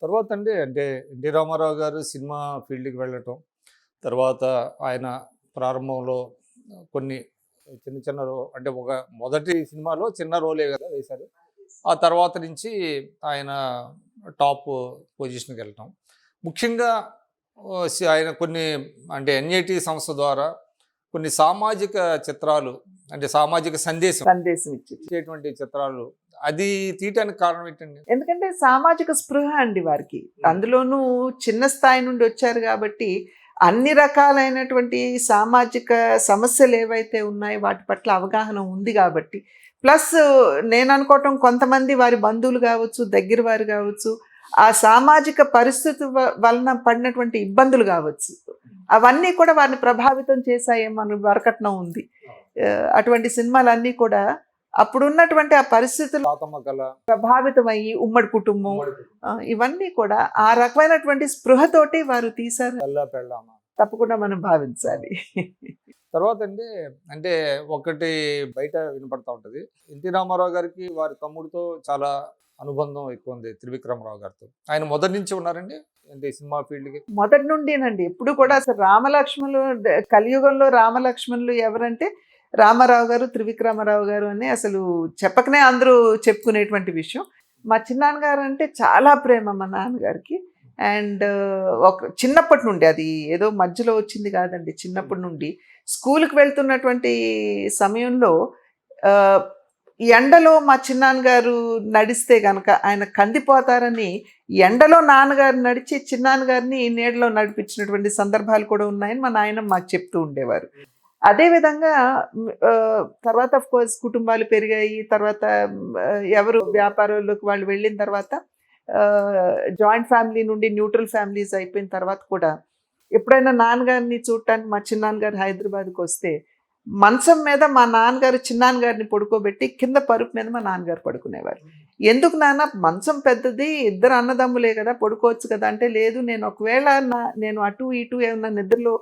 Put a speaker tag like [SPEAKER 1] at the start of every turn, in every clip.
[SPEAKER 1] తర్వాత అండి అంటే ఎన్టీ రామారావు గారు సినిమా ఫీల్డ్‌కి వెళ్ళటం, తర్వాత ఆయన ప్రారంభంలో కొన్ని చిన్న చిన్న అంటే ఒక మొదటి సినిమాలో చిన్న రోలే కదా వేశారు. ఆ తర్వాత నుంచి ఆయన టాప్ పొజిషన్‌కెళ్ళటం. ముఖ్యంగా ఆయన కొన్ని అంటే ఎన్‌ఐటీ సంస్థ ద్వారా కొన్ని సామాజిక చిత్రాలు అంటే సామాజిక సందేశం
[SPEAKER 2] సందేశం ఇచ్చింది.
[SPEAKER 1] ఇచ్చేటువంటి చిత్రాలు అది తీయటానికి కారణం ఏంటండి?
[SPEAKER 2] ఎందుకంటే సామాజిక స్పృహ అండి వారికి. అందులోనూ చిన్న స్థాయి నుండి వచ్చారు కాబట్టి అన్ని రకాలైనటువంటి సామాజిక సమస్యలు ఏవైతే ఉన్నాయో వాటి పట్ల అవగాహన ఉంది కాబట్టి, ప్లస్ నేను అనుకోవటం కొంతమంది వారి బంధువులు కావచ్చు, దగ్గర వారు కావచ్చు, ఆ సామాజిక పరిస్థితి వలన పడినటువంటి ఇబ్బందులు కావచ్చు, అవన్నీ కూడా వారిని ప్రభావితం చేశాయేమో అని వరకట్నం ఉంది. అటువంటి సినిమాలన్నీ కూడా అప్పుడున్నటువంటి ఆ పరిస్థితులు ప్రభావితమయ్యి ఉమ్మడి కుటుంబం ఇవన్నీ కూడా ఆ రకమైనటువంటి స్పృహతోటి వారు తీశారు. తప్పకుండా మనం భావించాలి.
[SPEAKER 1] తర్వాత అండి అంటే ఒకటి బయట వినపడతా ఉంటుంది, ఎన్టీ రామారావు గారికి వారి తమ్ముడితో చాలా అనుబంధం ఎక్కువ ఉంది త్రివిక్రమరావు గారితో. ఆయన మొదటి నుంచి ఉన్నారండి అంటే సినిమా ఫీల్డ్కి?
[SPEAKER 2] మొదటి నుండేనండి. ఎప్పుడు కూడా అసలు రామలక్ష్మణులు కలియుగంలో రామలక్ష్మణులు ఎవరంటే రామారావు గారు, త్రివిక్రమరావు గారు అని అసలు చెప్పకనే అందరూ చెప్పుకునేటువంటి విషయం. మా చిన్నాన్నగారు అంటే చాలా ప్రేమ మా నాన్నగారికి. అండ్ ఒక చిన్నప్పటి నుండి, అది ఏదో మధ్యలో వచ్చింది కాదండి, చిన్నప్పటి నుండి స్కూల్కి వెళ్తున్నటువంటి సమయంలో ఎండలో మా చిన్నాన్నగారు నడిస్తే కనుక ఆయన కందిపోతారని ఎండలో నాన్నగారు నడిచి చిన్నాన్నగారిని నీడలో నడిపించినటువంటి సందర్భాలు కూడా ఉన్నాయని మా నాయన మాకు చెప్తూ ఉండేవారు. అదేవిధంగా తర్వాత ఆఫ్ కోర్స్ కుటుంబాలు పెరిగాయి. తర్వాత ఎవరు వ్యాపారాల్లోకి వాళ్ళు వెళ్ళిన తర్వాత జాయింట్ ఫ్యామిలీ నుండి న్యూట్రల్ ఫ్యామిలీస్ అయిపోయిన తర్వాత కూడా ఎప్పుడైనా నాన్నగారిని చూడటానికి మా చిన్నాన్నగారు హైదరాబాద్కి వస్తే మంచం మీద మా నాన్నగారు చిన్నాన్నగారిని పడుకోబెట్టి కింద పరుపు మీద మా నాన్నగారు పడుకునేవారు. ఎందుకు నాన్న, మంచం పెద్దది, ఇద్దరు అన్నదమ్ములే కదా, పడుకోవచ్చు కదా అంటే, లేదు నేను ఒకవేళ నేను అటు ఇటు ఏమన్నా నిద్రలో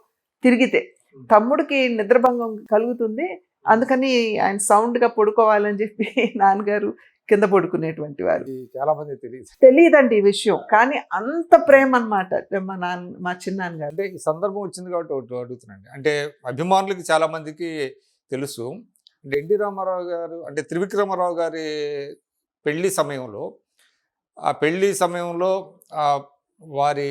[SPEAKER 2] తిరిగితే తమ్ముడికి నిద్రభంగం కలుగుతుంది, అందుకని ఆయన సౌండ్గా పడుకోవాలని చెప్పి నాన్నగారు కింద పడుకునేటువంటి వారు.
[SPEAKER 1] చాలా మంది
[SPEAKER 2] తెలియదండి ఈ విషయం, కానీ అంత ప్రేమ అనమాట మా చిన్నాన్నగారు.
[SPEAKER 1] అంటే ఈ సందర్భం వచ్చింది కాబట్టి ఒకటి అడుగుతున్నాండి, అంటే అభిమానులకి చాలా మందికి తెలుసు, అంటే ఎన్టీ రామారావు గారు అంటే త్రివిక్రమరావు గారి పెళ్లి సమయంలో, ఆ పెళ్లి సమయంలో వారి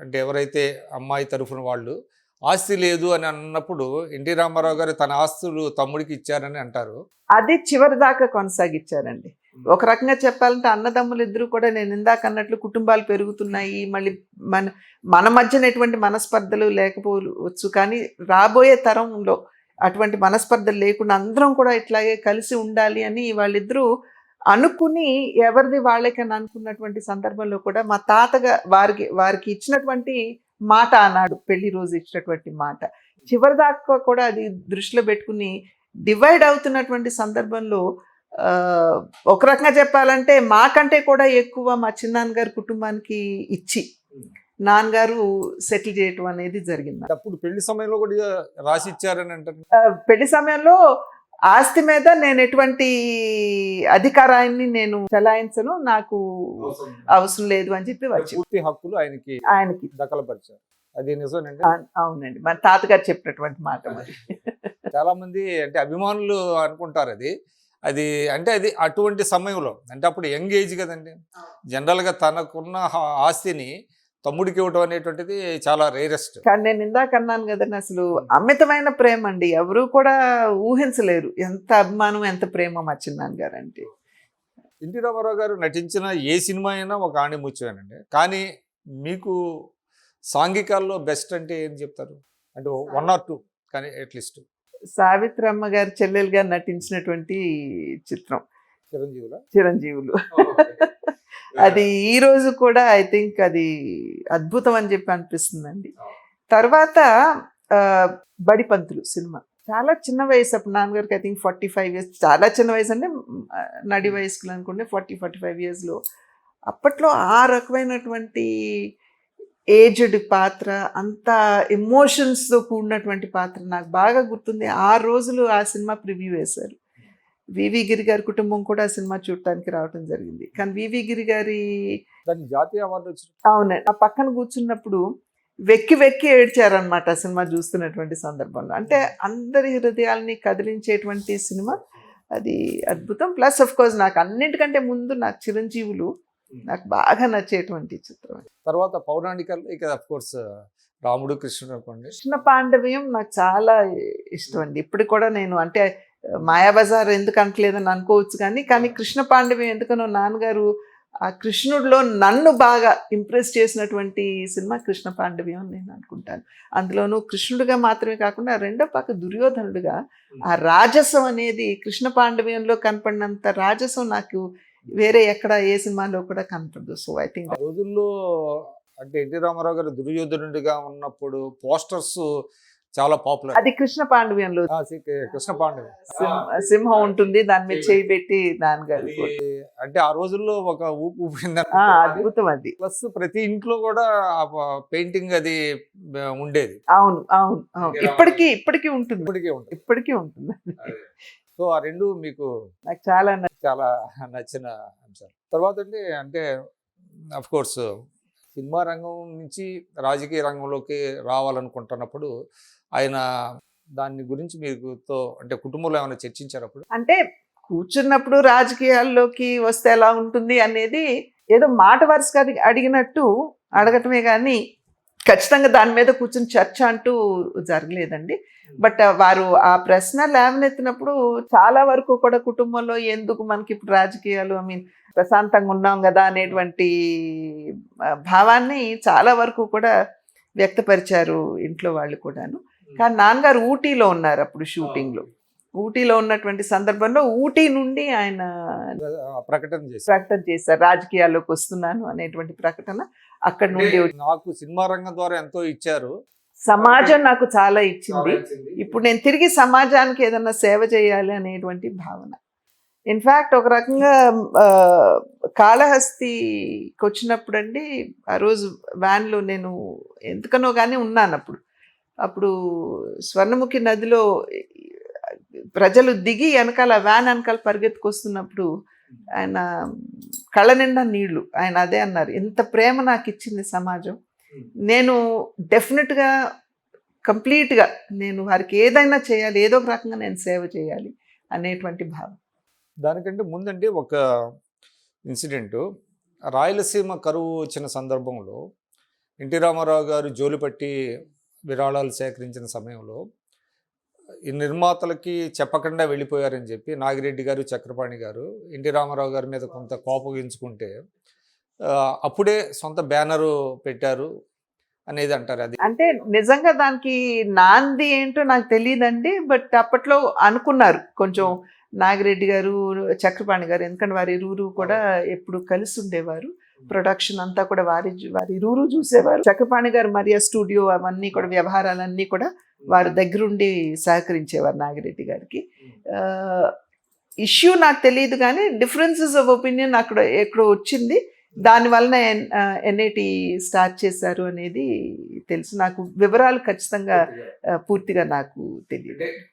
[SPEAKER 1] అంటే ఎవరైతే అమ్మాయి తరఫున వాళ్ళు ఆస్తి లేదు అని అన్నప్పుడు ఎన్టీ రామారావు గారు తన ఆస్తులు తమ్ముడికి ఇచ్చారని అంటారు.
[SPEAKER 2] అది చివరి దాకా కొనసాగించారండి. ఒక రకంగా చెప్పాలంటే అన్నదమ్ములు ఇద్దరు కూడా నేను ఇందాక అన్నట్లు కుటుంబాలు పెరుగుతున్నాయి, మళ్ళీ మన మధ్యన ఎటువంటి మనస్పర్ధలు లేకపోవచ్చు, కానీ రాబోయే తరంలో అటువంటి మనస్పర్ధలు లేకుండా అందరం కూడా ఇట్లాగే కలిసి ఉండాలి అని వాళ్ళిద్దరూ అనుకుని ఎవరిది వాళ్ళకని అనుకున్నటువంటి సందర్భంలో కూడా మా తాతగా వారికి ఇచ్చినటువంటి మాట అన్నాడు, పెళ్లి రోజు ఇచ్చినటువంటి మాట చివరి దాకా కూడా అది దృష్టిలో పెట్టుకుని డివైడ్ అవుతున్నటువంటి సందర్భంలో ఒక రకంగా చెప్పాలంటే మాకంటే కూడా ఎక్కువ మా చిన్నాన్నగారు కుటుంబానికి ఇచ్చి నాన్నగారు సెటిల్ చేయటం అనేది జరిగింది.
[SPEAKER 1] అప్పుడు పెళ్లి సమయంలో కూడా రాసి ఇచ్చారని అంటారు.
[SPEAKER 2] పెళ్లి సమయంలో ఆస్తి మీద నేను ఎటువంటి అధికారాన్ని నేను చలాయించను, నాకు అవసరం లేదు అని చెప్పి
[SPEAKER 1] పూర్తి హక్కులు ఆయనకి దఖలుపరిచారు. అది నిజమేనండి?
[SPEAKER 2] అవునండి, మన తాతగారు చెప్పినటువంటి మాట. మరి
[SPEAKER 1] చాలా మంది అంటే అభిమానులు అనుకుంటారు అది అది అంటే అది అటువంటి సమయంలో అంటే అప్పుడు యంగ్ ఏజ్ కదండి, జనరల్గా తనకున్న ఆస్తిని తమ్ముడికి ఇవ్వడం అనేటువంటిది చాలా రేరెస్ట్.
[SPEAKER 2] కానీ నేను ఇందాక అన్నాను కదండి, అసలు అమితమైన ప్రేమ అండి, ఎవరు కూడా ఊహించలేరు ఎంత అభిమానం, ఎంత ప్రేమ మా చిన్నాన్నగారు అంటే.
[SPEAKER 1] ఎన్టీ రామారావు గారు నటించిన ఏ సినిమా అయినా ఒక ఆణిముత్యమేనండి, కానీ మీకు సాంఘికాల్లో బెస్ట్ అంటే ఏం చెప్తారు? అంటే 1 or 2 కానీ అట్లీస్ట్.
[SPEAKER 2] సావిత్రమ్మ గారి చెల్లెలుగా నటించినటువంటి చిత్రం చిరంజీవులు. అది ఈ రోజు కూడా ఐ థింక్ అది అద్భుతం అని చెప్పి అనిపిస్తుందండి. తర్వాత బడిపంతులు సినిమా చాలా చిన్న వయసు, అప్పుడు నాన్నగారికి ఐ థింక్ 45 years, చాలా చిన్న వయసు అంటే నడి వయస్కులు అనుకుంటే 40-45 yearsలో. అప్పట్లో ఆ రకమైనటువంటి ఏజ్డ్ పాత్ర, అంత ఎమోషన్స్తో కూడినటువంటి పాత్ర నాకు బాగా గుర్తుంది. 6 రోజులు ఆ సినిమా ప్రివ్యూ వేశారు. వివి గిరి గారి కుటుంబం కూడా ఆ సినిమా చూడటానికి రావటం జరిగింది. కానీ వివి గిరి గారి
[SPEAKER 1] దానికి జాతీయ అవార్డు వచ్చింది.
[SPEAKER 2] అవునండి. ఆ పక్కన కూర్చున్నప్పుడు వెక్కి వెక్కి ఏడ్చారనమాట ఆ సినిమా చూస్తున్నటువంటి సందర్భంలో. అంటే అందరి హృదయాల్ని కదిలించేటువంటి సినిమా. అది అద్భుతం. ప్లస్ ఆఫ్ కోర్స్ నాకు అన్నిటికంటే ముందు నాకు చిరంజీవులు నాకు బాగా నచ్చేటువంటి చిత్రం.
[SPEAKER 1] తర్వాత పౌరాణికలు ఇక అఫ్ కోర్స్ రాముడు కృష్ణుడు అనుకోండి.
[SPEAKER 2] కృష్ణ పాండవ్యం నాకు చాలా ఇష్టం అండి. ఇప్పుడు కూడా నేను అంటే మాయాబజార్ ఎందుకు అంటలేదని అనుకోవచ్చు కానీ కృష్ణ పాండవ్యం ఎందుకనో నాన్నగారు ఆ కృష్ణుడిలో నన్ను బాగా ఇంప్రెస్ చేసినటువంటి సినిమా కృష్ణ పాండవ్యం అని నేను అనుకుంటాను. అందులోనూ కృష్ణుడిగా మాత్రమే కాకుండా రెండో పక్క దుర్యోధనుడిగా ఆ రాజసం అనేది కృష్ణ పాండవ్యంలో కనపడినంత రాజసం నాకు వేరే ఎక్కడ ఏ సినిమాలో కూడా కనపడదు. సో ఐ థింక్
[SPEAKER 1] ఆ రోజుల్లో అంటే ఎన్టీ రామారావు గారు దుర్యోధనుడిగా ఉన్నప్పుడు పోస్టర్స్ చాలా పాపులర్.
[SPEAKER 2] అది కృష్ణ పాండవ్యంలో
[SPEAKER 1] కృష్ణ పాండవి
[SPEAKER 2] సింహం ఉంటుంది, దాని మీద చేయి పెట్టి నాన్నగారు
[SPEAKER 1] అంటే ఆ రోజుల్లో ఒక ఊపు ఊపింది.
[SPEAKER 2] అద్భుతం అది.
[SPEAKER 1] ప్లస్ ప్రతి ఇంట్లో కూడా పెయింటింగ్ అది ఉండేది.
[SPEAKER 2] అవును అవును అవును. ఇప్పటికీ ఉంటుంది. ఇప్పటికీ ఉంటుంది.
[SPEAKER 1] సో ఆ రెండు మీకు
[SPEAKER 2] నాకు చాలా
[SPEAKER 1] నచ్చిన అంశాలు. తర్వాత అంటే అఫ్ కోర్స్ సినిమా రంగం నుంచి రాజకీయ రంగంలోకి రావాలనుకుంటున్నప్పుడు ఆయన దాని గురించి మీతో అంటే కుటుంబంలో ఏమైనా చర్చించారప్పుడు?
[SPEAKER 2] అంటే కూర్చున్నప్పుడు రాజకీయాల్లోకి వస్తే ఎలా ఉంటుంది అనేది ఏదో మాట వరుసగా అడిగినట్టు అడగటమే కానీ ఖచ్చితంగా దాని మీద కూర్చుని చర్చ అంటూ జరగలేదండి. బట్ వారు ఆ ప్రశ్న లేవనెత్తినప్పుడు చాలా వరకు కూడా కుటుంబంలో ఎందుకు మనకి ఇప్పుడు రాజకీయాలు ప్రశాంతంగా ఉన్నాం కదా అనేటువంటి భావాన్ని చాలా వరకు కూడా వ్యక్తపరిచారు ఇంట్లో వాళ్ళు కూడాను. కానీ నాన్నగారు ఊటీలో ఉన్నారు అప్పుడు షూటింగ్లో. ఊటీలో ఉన్నటువంటి సందర్భంలో ఊటీ నుండి ఆయన ప్రకటన చేశారు, రాజకీయాల్లోకి వస్తున్నాను అనేటువంటి ప్రకటన అక్కడ నుండి.
[SPEAKER 1] నాకు సినిమా రంగం ద్వారా ఎంతో ఇచ్చారు,
[SPEAKER 2] సమాజం నాకు చాలా ఇచ్చింది, ఇప్పుడు నేను తిరిగి సమాజానికి ఏదన్నా సేవ చేయాలి అనేటువంటి భావన. ఇన్ఫ్యాక్ట్ ఒక రకంగా కాళహస్తికి వచ్చినప్పుడు అండి, ఆ రోజు వ్యాన్లో నేను ఎందుకనో కానీ ఉన్నాను. అప్పుడు స్వర్ణముఖి నదిలో ప్రజలు దిగి వెనకాల వ్యాన్ వెనకాల పరిగెత్తుకొస్తున్నప్పుడు ఆయన కళ్ళ నిండా నీళ్లు. ఆయన అదే అన్నారు, ఎంత ప్రేమ నాకు ఇచ్చింది సమాజం, నేను డెఫినెట్గా కంప్లీట్గా నేను వారికి ఏదైనా చేయాలి, ఏదో ఒక రకంగా నేను సేవ చేయాలి అనేటువంటి భావం.
[SPEAKER 1] దానికంటే ముందండి ఒక ఇన్సిడెంటు, రాయలసీమ కరువు వచ్చిన సందర్భంలో ఎన్టీ రామారావు గారు జోలిపట్టి విరాళాలు సేకరించిన సమయంలో ఈ నిర్మాతలకి చెప్పకుండా వెళ్ళిపోయారని చెప్పి నాగిరెడ్డి గారు, చక్రపాణి గారు ఎన్టీ రామారావు గారి మీద కొంత కోపగించుకుంటే అప్పుడే సొంత బ్యానరు పెట్టారు అనేది అంటారు. అది
[SPEAKER 2] అంటే నిజంగా దానికి నాంది ఏంటో నాకు తెలియదండి. బట్ అప్పట్లో అనుకున్నారు కొంచెం నాగిరెడ్డి గారు, చక్రపాణి గారు, ఎందుకంటే వారి ఇరువురు కూడా ఎప్పుడు కలిసి ఉండేవారు. ప్రొడక్షన్ అంతా కూడా వారి ఇరువురు చూసేవారు. చక్రపాణి గారు మరియా స్టూడియో అవన్నీ కూడా వ్యవహారాలన్నీ కూడా వారి దగ్గరుండి సహకరించేవారు నాగిరెడ్డి గారికి. ఇష్యూ నాకు తెలియదు కానీ డిఫరెన్సెస్ ఆఫ్ ఒపీనియన్ అక్కడ ఎక్కడో వచ్చింది, దానివలన ఎన్ఐటి స్టార్ట్ చేశారు అనేది తెలుసు. నాకు వివరాలు ఖచ్చితంగా పూర్తిగా నాకు తెలియదు.